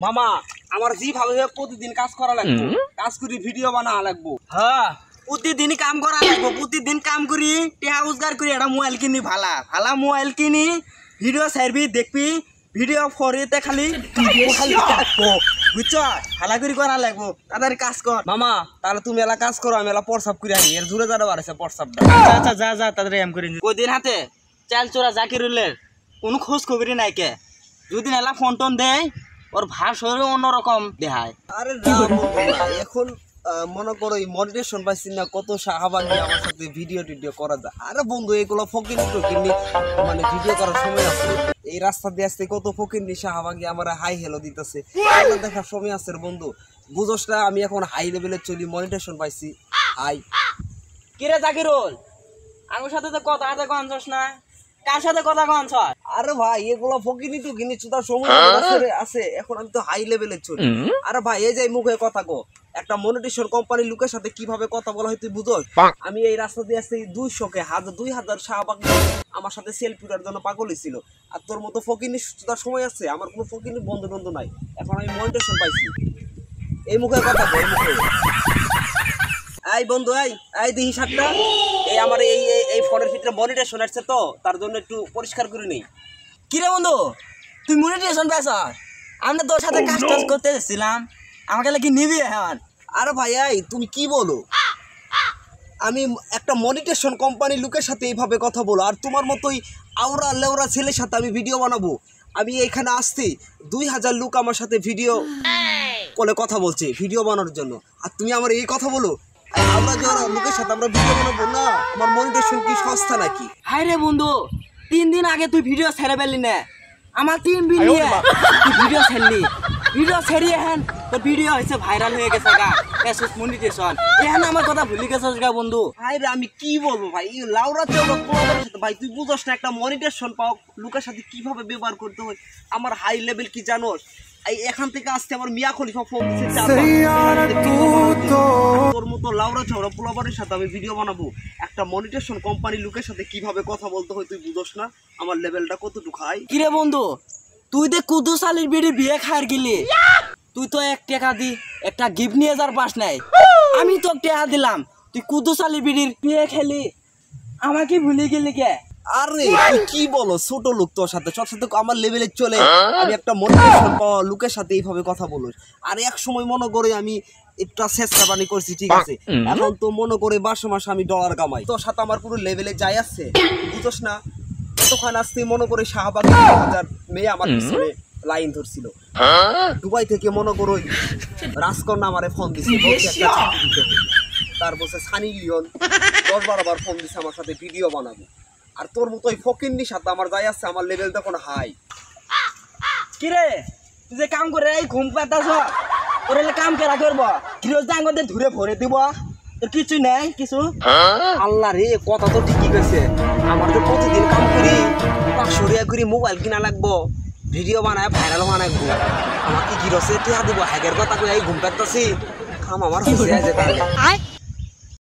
মামা আমার জি ভাবে প্রতিদিন কাজ করা লাগবে, কাজ করি ভিডিও বানা লাগবো। হ্যাঁ প্রতিদিন কাম করা লাগবো, প্রতিদিন কাম করি টেহা রোজগার করি একটা মোবাইল কিনি, ভালা ভালা মোবাইল কিনি ভিডিও ছাড়বি দেখবি, ভিডিও ফরিতে খালি বুঝছ ভালা করি করা লাগবো, তাদের কাজ কর। মামা তাহলে তুমি এলা কাজ করো, আমি এলা প্রসাব করে আনি, এর জুড়ে যারা বাড়ছে প্রসাবটা। আচ্ছা যা যা তাদের এম করি। কদিন হাতে চাল চোরা জাকিরুলের কোনো খোঁজ খবরই নাই কে, যদি এলা ফোন টোন দেয় ওর ভাষারও অন্যরকম দেখায়। আরে এখন মনে করো মনিটেশন পাইছি না, কত শাহবাগি আমার সাথে ভিডিও টিডিও করা যায়। আরে বন্ধু এগুলো ফকির টকিনি মানে ভিডিও করার সময় আছে, এই রাস্তা দিয়ে আসতে কত ফকিরনি শাহবাগি আমার হাই হেলো দিতেছে, দেখার সময় আছে বন্ধু। বুঝোস না আমি এখন হাই লেভেলে চলি, মনিটেশন পাইছি হাই। কিরে জাকিরুল আমার সাথে তো কথা হাতে কনছস না, কার সাথে কথা কনছ? আরে ভাই এগুলো ফকিনি টকিনি তার সময় আছে, এখন আমি তো হাই লেভেলে চলি। আরে ভাই এই যে মুখে কথা কো, একটা মনিটেশন কোম্পানির লোকের সাথে কিভাবে কথা বলা হয় তুই বুঝোস? আমি এই রাস্তা দিয়ে আসছি 200কে 2000 শাহবাগ আমার সাথে সেলফি উঠার জন্য পাগল ছিল। আর তোর মতো ফকিনি তার সময় আছে, আমার কোনো ফকিনি বন্ধু বন্ধু নাই, এখন আমি মনিটেশন পাইছি। এই মুখে কথা বল, মুখে এই বন্ধু এই দিহি সাতটা এই আমার এই ফোনের ভিতরে মনিটেশন আসছে তো, তার জন্য একটু পরিষ্কার করে নেই। কিরে বন্ধু তুই মনিটেশন পেয়েছ? আমরা তোর সাথে কাজ টাজ করতে এসেছিলাম, আমাকে কি নিবি এখন? আরে ভাই তুমি কি বলো, আমি একটা মনিটেশন কোম্পানির লোকের সাথে এইভাবে কথা বলো, আর তোমার মতোই আওরা লেওরা ছেলের সাথে আমি ভিডিও বানাবো? আমি এখানে আসতে 2000 লোক আমার সাথে ভিডিও কলে কথা বলছে ভিডিও বানানোর জন্য, আর তুমি আমার এই কথা বলো? আমরা যারা লোকের সাথে আমরা ভিডিও বানাবো না, আমার মনিটেশন কি সস্তা নাকি? হাই রে বন্ধু 3 দিন আগে তুই ভিডিও ছেড়ে পেলি না, আমার 3 দিন নিয়ে তুই ভিডিও ছাড়লি, ভিডিও ছেড়ি এখন তোর ভিডিও হয়েছে ভাইরাল হয়ে গেছে গা, এসএস মনিটেশন এখন আমার কথা ভুলে গেছিস গা বন্ধু। হাই রে আমি কি বলবো ভাই, লাউরা চলো ভাই, তুই বুঝোস না একটা মনিটেশন পাও লোকের সাথে কিভাবে ব্যবহার করতে হয়, আমার হাই লেভেল কি জানোস? এখান থেকে আসতে আমার মিয়া খলিফা ফোন দিচ্ছে, তোর মতো লাউরা চওড়া পোলাবারের সাথে আমি ভিডিও বানাবো, একটা মনিটেশন কোম্পানির লোকের সাথে কিভাবে কথা বলতে হয় তুই বুঝোস না আমার লেভেলটা কতটুকু হাই? কিরে বন্ধু তুই দে কুদুস আলীর বিড়ি বিয়ে খার গেলি, তুই তো 1 টাকা দি একটা গিফট নিয়ে যার পাস নাই, আমি তো টাকা দিলাম তুই কুদুস আলীর বিড়ির বিয়ে খেলি, আমাকে ভুলে গেলি কে? আরে তুই কি বলো, ছোট লোক তোর সাথে আমার লেভেলে চলে, আমি একটা মোটিভেশন পাওয়া লোকের সাথে এইভাবে কথা বলো। আর এক সময় মনে করে আমি একটা চেষ্টা পানি করছি, ঠিক আছে, এখন তো মনে করে মাসে মাসে আমি ডলার কামাই, তোর সাথে আমার পুরো লেভেলে যাই আছে বুঝোস না? এতক্ষণ আসতে মনে করে শাহবাগ 1000 মেয়ে আমার পিছনে লাইন ধরছিল, দুবাই থেকে মনে করো রাজকন্যা আমারে ফোন দিছে, তারপর সানি লিওন 10-12 বার ফোন দিছে আমার সাথে ভিডিও বানাবো। আর তোর মতো ওই ফকিন্নির সাথে আমার যাই আছে, আমার লেভেল তখন হাই। কিরে তুই যে কাম করে এই ঘুম পাতাছ, তোর কাম কেরা করবো, গৃহস্থ ডাঙ্গতে ধরে ভরে দিব, তোর কিছু নেই কিছু? আল্লাহ রে কথা তো ঠিকই কইছে, আমার তো প্রতিদিন কাম করি 500 টাকা করে মোবাইল কিনা লাগবো, ভিডিও বানায় ভাইরাল বানাইবো, আমার কি গৃহস্থে টিয়া দিব, হ্যাগের কথা কই এই ঘুম পাতাছি, কাম আমার হইছে যে তাহলে